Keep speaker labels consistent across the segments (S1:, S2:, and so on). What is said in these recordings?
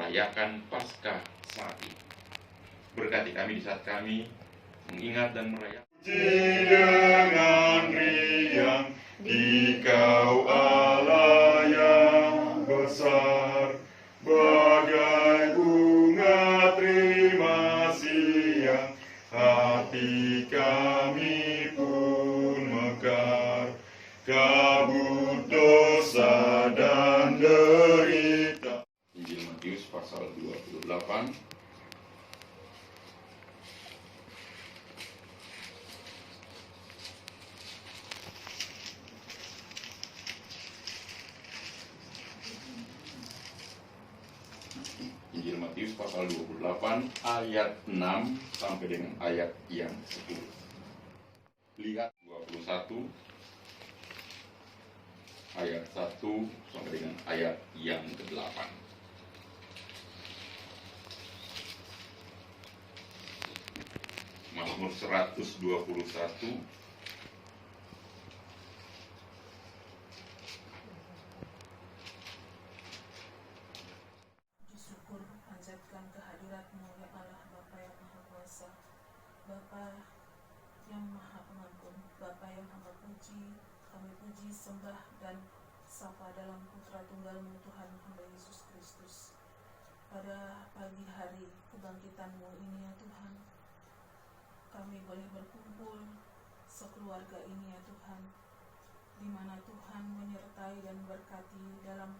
S1: merayakan Paskah saat ini. Berkati kami di saat kami mengingat dan merayakan.
S2: Puji dengan riang Dikau Allah yang besar, bagai bunga terima siang, hati kami pun mekar. Kabut dosa dan derita.
S1: Injil Matius pasal 28 Injil Matius pasal 28 ayat 6 sampai dengan ayat yang 10. Lihat 21 ayat 1 sampai dengan ayat yang ke-8. Mazmur 121
S3: Syukur panjatkan kehadirat-Mu ya Allah Bapa yang Maha Kuasa, Bapa yang Maha Pengampun, Bapa yang hamba puji, kami puji, sembah dan sapa dalam Putra Tunggal-Mu Tuhan hamba Yesus Kristus. Pada pagi hari kebangkitan-Mu ini ya Tuhan, kami boleh berkumpul sekeluarga ini ya Tuhan, di mana Tuhan menyertai dan berkati dalam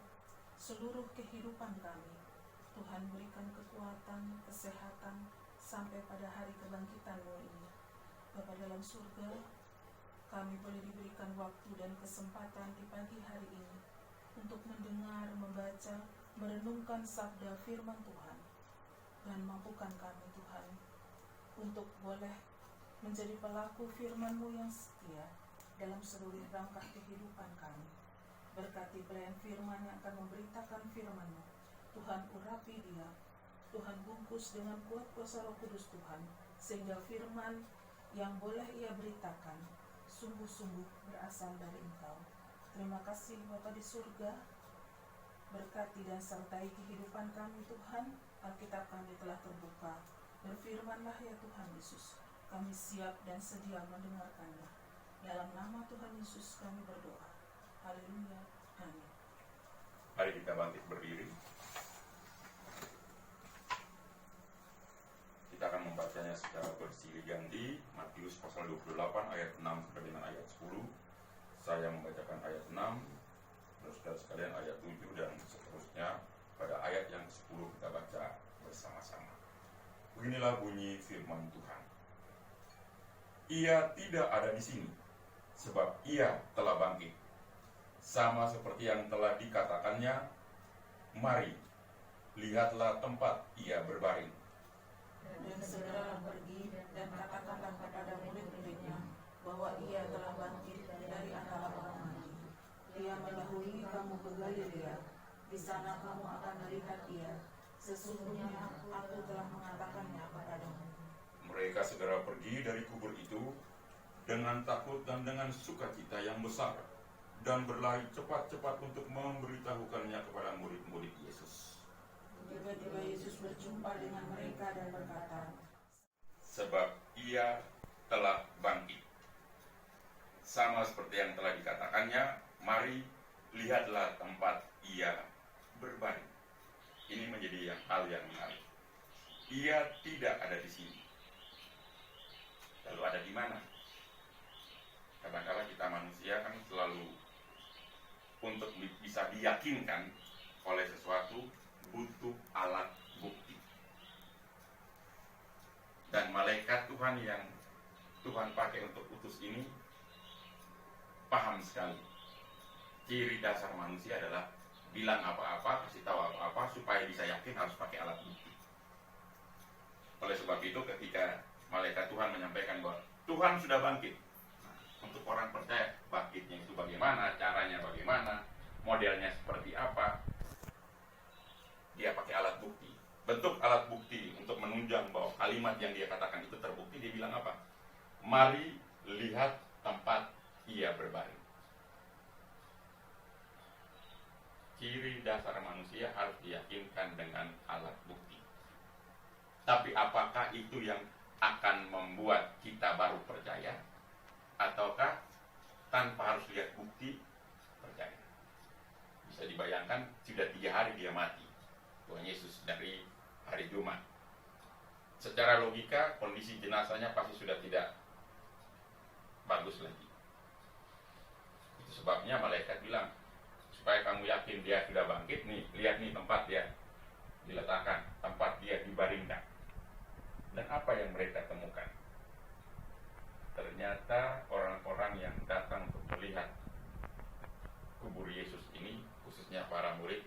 S3: seluruh kehidupan kami. Tuhan berikan kekuatan, kesehatan sampai pada hari kebangkitan-Mu ini. Bapa dalam surga, kami boleh diberikan waktu dan kesempatan di pagi hari ini untuk mendengar, membaca, merenungkan sabda firman Tuhan, dan mampukan kami Tuhan untuk boleh menjadi pelaku firman-Mu yang setia dalam seluruh rangkaian kehidupan kami. Berkati pelayan firman yang akan memberitakan firman-Mu, Tuhan urapi dia, Tuhan bungkus dengan kuat kuasa Roh Kudus Tuhan, sehingga firman yang boleh ia beritakan sungguh-sungguh berasal dari Engkau. Terima kasih Bapa di surga, berkati dan sertai kehidupan kami Tuhan. Alkitab kami telah terbuka, berfirmanlah ya Tuhan Yesus, kami siap dan sedia mendengarkannya. Dalam nama Tuhan Yesus kami berdoa. Haleluya. Amin.
S1: Mari kita bangkit berdiri. Kita akan membacanya secara bersilih ganti. Matius pasal 28 ayat 6 sampai dengan ayat 10. Saya membacakan ayat 6, saudara sekalian ayat 7 dan seterusnya. Pada ayat yang 10 kita baca bersama-sama. Beginilah bunyi firman Tuhan. Ia tidak ada di sini, sebab ia telah bangkit. Sama seperti yang telah dikatakannya, mari, lihatlah tempat ia berbaring.
S3: Dan segeralah pergi dan katakanlah kepada murid-muridnya bahwa ia telah bangkit dari antara orang mati. Ia mendahului kamu ke Galilea, di sana kamu akan melihat dia. Sesungguhnya aku telah mengatakannya kepadamu.
S1: Mereka segera pergi dari kubur itu dengan takut dan dengan sukacita yang besar, dan berlari cepat-cepat untuk memberitahukannya kepada murid-murid Yesus.
S3: Tiba-tiba Yesus berjumpa dengan mereka dan berkata,
S1: Sebab ia telah bangkit. Sama seperti yang telah dikatakannya, mari, lihatlah tempat ia berbaring. Ini menjadi hal yang menarik. Ia tidak ada di sini. Lalu ada di mana? Kadang-kadang kita manusia kan selalu untuk bisa diyakinkan oleh sesuatu butuh alat bukti. Dan malaikat Tuhan yang Tuhan pakai untuk utus ini paham sekali. Ciri dasar manusia adalah bilang apa-apa, kasih tahu apa-apa, supaya bisa yakin harus pakai alat bukti. Oleh sebab itu ketika malaikat Tuhan menyampaikan bahwa Tuhan sudah bangkit, nah, untuk orang percaya bangkitnya itu bagaimana, caranya bagaimana, modelnya seperti apa, dia pakai alat bukti. Bentuk alat bukti untuk menunjang bahwa kalimat yang dia katakan itu terbukti, dia bilang apa? Mari lihat tempat ia berbaring. Ciri dasar manusia harus diyakinkan dengan alat Tetapi apakah itu yang akan membuat kita baru percaya? Ataukah tanpa harus lihat bukti percaya? Bisa dibayangkan sudah 3 hari dia mati, Tuhan Yesus, dari hari Jumat. Secara logika kondisi jenazahnya pasti sudah tidak bagus lagi. Itu sebabnya malaikat bilang, supaya kamu yakin dia sudah bangkit, nih, lihat nih tempat dia diletakkan, tempat dia dibaringkan. Dan apa yang mereka temukan? Ternyata orang-orang yang datang untuk melihat kubur Yesus ini, khususnya para murid,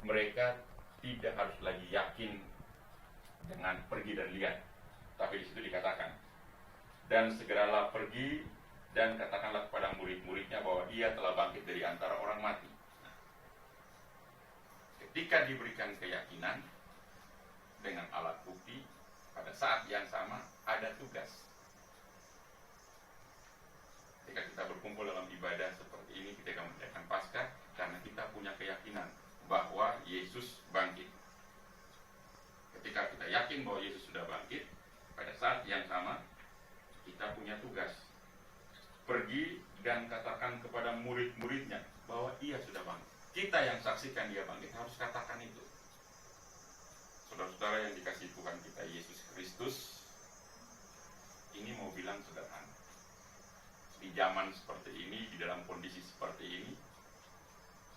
S1: mereka tidak harus lagi yakin dengan pergi dan lihat. Tapi di situ dikatakan, dan segeralah pergi dan katakanlah kepada murid-muridnya bahwa ia telah bangkit dari antara orang mati. Ketika diberikan keyakinan dengan alat bukti, pada saat yang sama ada tugas. Ketika kita berkumpul dalam ibadah seperti ini, ketika merayakan Paskah, karena kita punya keyakinan bahwa Yesus bangkit. Ketika kita yakin bahwa Yesus sudah bangkit, pada saat yang sama kita punya tugas. Pergi dan katakan kepada murid-muridnya bahwa ia sudah bangkit. Kita yang saksikan dia bangkit harus katakan itu. Saudara-saudara yang dikasihi Tuhan kita Yesus Kristus, ini mau bilang sederhana. Di zaman seperti ini, di dalam kondisi seperti ini,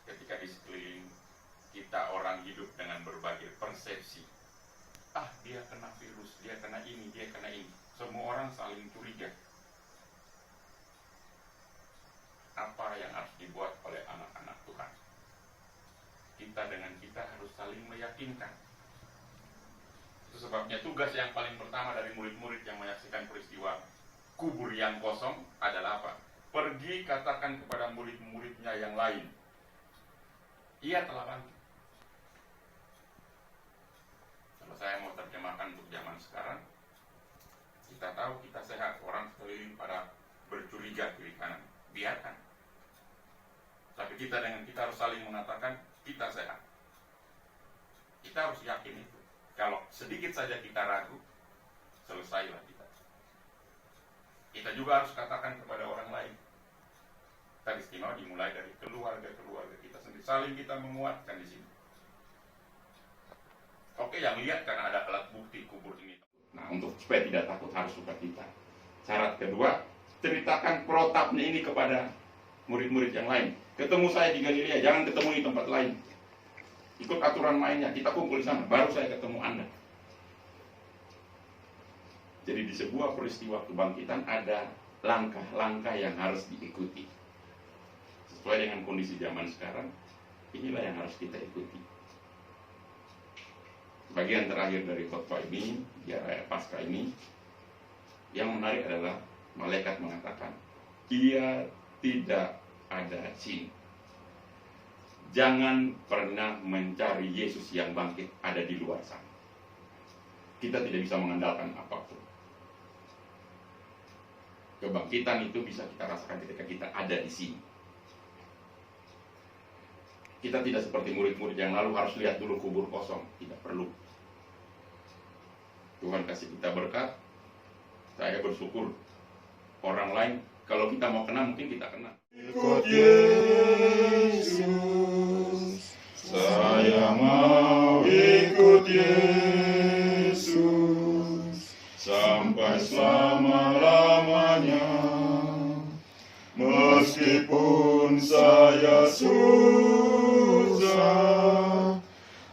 S1: ketika di sekeliling kita orang hidup dengan berbagai persepsi. Dia kena virus, dia kena ini, dia kena ini. Semua orang saling curiga. Apa yang harus dibuat oleh anak-anak Tuhan? Kita dengan kita harus saling meyakinkan. Itu sebabnya tugas yang paling pertama dari murid-murid yang menyaksikan peristiwa kubur yang kosong adalah apa? Pergi katakan kepada murid-muridnya yang lain, ia telah bangkit. Kalau saya mau terjemahkan untuk zaman sekarang, kita tahu kita sehat, orang sekeliling pada bercuriga kiri kanan, biarkan. Tapi kita dengan kita harus saling mengatakan kita sehat. Kita harus yakin itu. Kalau sedikit saja kita ragu, selesailah kita. Kita juga harus katakan kepada orang lain. Kita istimewa dimulai dari keluarga-keluarga kita sendiri. Saling kita menguatkan di sini. Oke, yang lihat karena ada alat bukti kubur ini. Nah, untuk supaya tidak takut harus sukacita. Syarat kedua, ceritakan protapnya ini kepada murid-murid yang lain. Ketemu saya di Galilea, jangan ketemu di tempat lain. Ikut aturan mainnya, kita kumpul di sana, baru saya ketemu Anda. Jadi di sebuah peristiwa kebangkitan ada langkah-langkah yang harus diikuti. Sesuai dengan kondisi zaman sekarang, inilah yang harus kita ikuti. Bagian terakhir dari khotbah ini, di raya Paskah ini, yang menarik adalah malaikat mengatakan, ia tidak ada sini. Jangan pernah mencari Yesus yang bangkit ada di luar sana. Kita tidak bisa mengandalkan apapun. Kebangkitan itu bisa kita rasakan ketika kita ada di sini. Kita tidak seperti murid-murid yang lalu harus lihat dulu kubur kosong. Tidak perlu. Tuhan kasih kita berkat. Saya bersyukur. Orang lain, kalau kita mau kena, mungkin kita kena.
S2: Ikut Yesus, saya mau ikut Yesus sampai selama-lamanya. Meskipun saya susah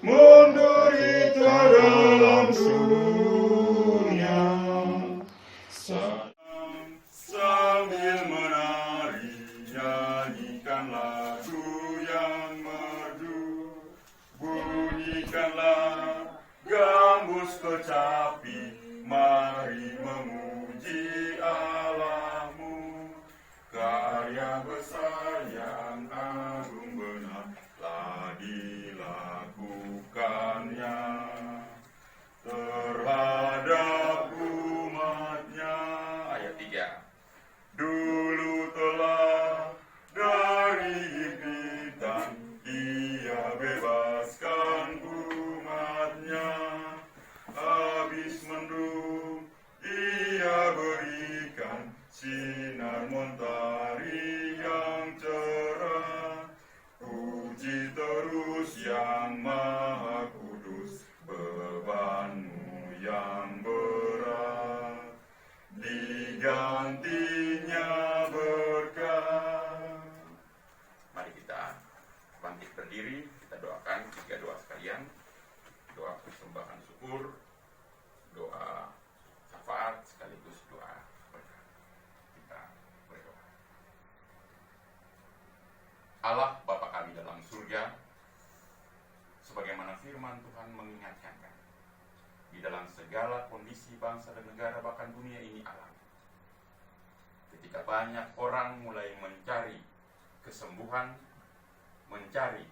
S2: menderita dalam dunia, sambil menari nyanyikan lagu yang merdu, bunyikanlah gambus kecapi, mari memuji Allahmu. Karya besar yang agung benar telah dilakukannya terhadap umatnya.
S1: Ayat 3.
S2: Dulu telah dari impitan ia bebaskan umatnya.
S1: tutur, doa syafaat sekaligus doa berkat. Kita berdoa. Allah Bapa kami dalam surga, sebagaimana firman Tuhan mengingatkan kami, di dalam segala kondisi bangsa dan negara bahkan dunia ini alami, ketika banyak orang mulai mencari kesembuhan, mencari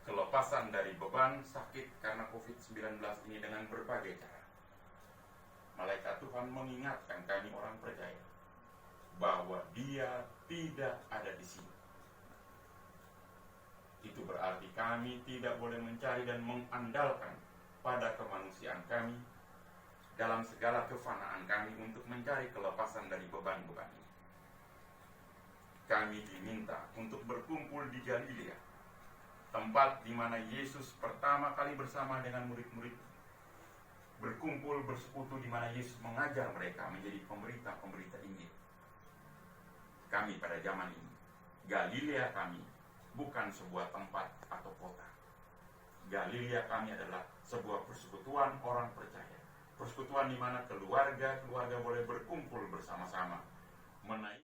S1: kelepasan dari beban sakit karena COVID-19 ini dengan berbagai cara, malaikat Tuhan mengingatkan kami orang percaya bahwa Dia tidak ada di sini. Itu berarti kami tidak boleh mencari dan mengandalkan pada kemanusiaan kami dalam segala kefanaan kami untuk mencari kelepasan dari beban-beban ini. Kami diminta untuk berkumpul di Galilea, tempat di mana Yesus pertama kali bersama dengan murid-murid berkumpul bersekutu, di mana Yesus mengajar mereka menjadi pemberita-pemberita Injil. Kami pada zaman ini, Galilea kami bukan sebuah tempat atau kota. Galilea kami adalah sebuah persekutuan orang percaya. Persekutuan di mana keluarga boleh berkumpul bersama-sama menaik